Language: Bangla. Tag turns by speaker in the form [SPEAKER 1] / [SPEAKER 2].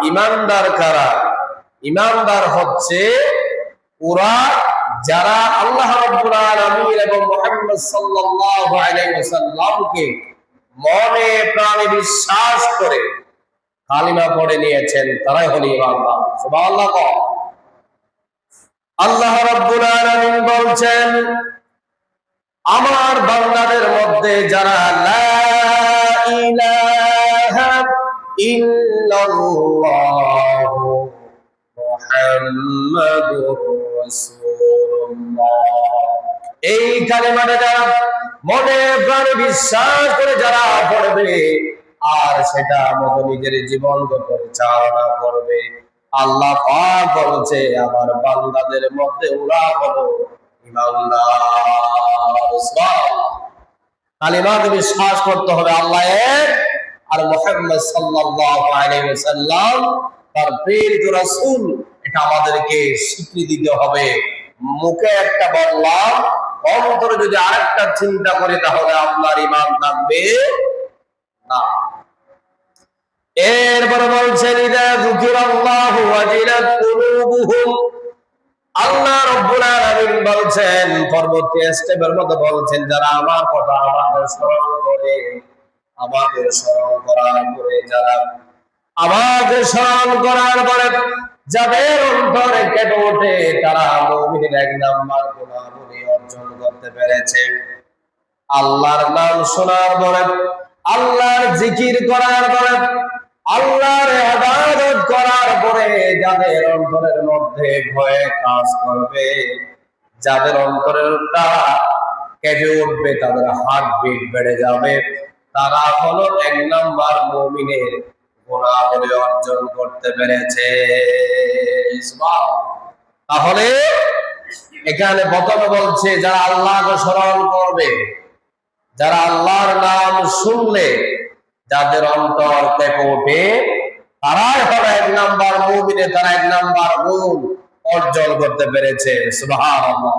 [SPEAKER 1] ইমানদার কারা? ইমানদার হচ্ছে ওরা যারা আল্লাহ রাব্বুল আলামিন এবং মুহাম্মদ সাল্লাল্লাহু আলাইহি ওয়াসাল্লামকে মনে প্রাণে বিশ্বাস করে কালিমা পড়ে নিয়েছেন, তারাই হলো ইমানদার। সুবহানাল্লাহ। আল্লাহ রাব্বুল আলামিন বলছেন, আমার বান্দাদের মধ্যে যারা লা ইলাহা ইল্লাল্লাহু মুহাম্মাদুর রাসূলুল্লাহ, এই কালিমাটা যারা মনে প্রাণে বিশ্বাস করে যারা পড়বে আর সেটা মতো নিজের জীবন পরিচালনা করবে, আল্লাহ পাক বলছে আমার বান্দাদের মধ্যে ওরা হলো ইমানদার। কালিমাতে বিশ্বাস করতে হবে আল্লাহ এক আর মুহাম্মদ সাল্লাল্লাহু আলাইহি ওয়াসাল্লাম তার প্রেরিত রাসূল, এটা আমাদেরকে স্বীকৃতি দিতে হবে। মুখে একটা বললাম, অন্তরে যদি আরেকটা চিন্তা করে তাহলে আপনার ঈমান থাকবে না। এরপর বলছেন ইযা যুকিরাল্লাহু ওয়াজিলাত কুলুবুহুম, আল্লাহ রাব্বুল আলামিন বলছেন পরবর্তী স্টেপের মধ্যে বলছেন যারা আমার কথা আমাদের স্মরণ করে, আমাদের স্মরণ করার পরে যারা আমাদের স্মরণ করার পরে যাদের অন্তরে কেঁপে ওঠে তারা মুমিনের এক নাম্বার গুণাবলী অর্জন করতে পেরেছে। আল্লাহর নাম শোনার পরে, আল্লাহর জিকির করার পরে, আল্লাহর ইবাদত করার পরে যাদের অন্তরের মধ্যে ভয় কাজ করবে, যাদের অন্তরেরটা কেঁপে উঠবে, তাদের হার্টবিট বেড়ে যাবে, তারা হলো এক নাম্বার মুমিনের গুণাবলী অর্জন করতে পেরেছে। তাহলে এখানে প্রথমে বলছে যারা আল্লাহকে স্মরণ করবে, যারা আল্লাহর নাম শুনলে যাদের অন্তর কেঁপে ওঠে, তারাই হলো এক নাম্বার মুমিনে, তারা এক নাম্বার গুণ অর্জন করতে পেরেছে। সুবহানাল্লাহ।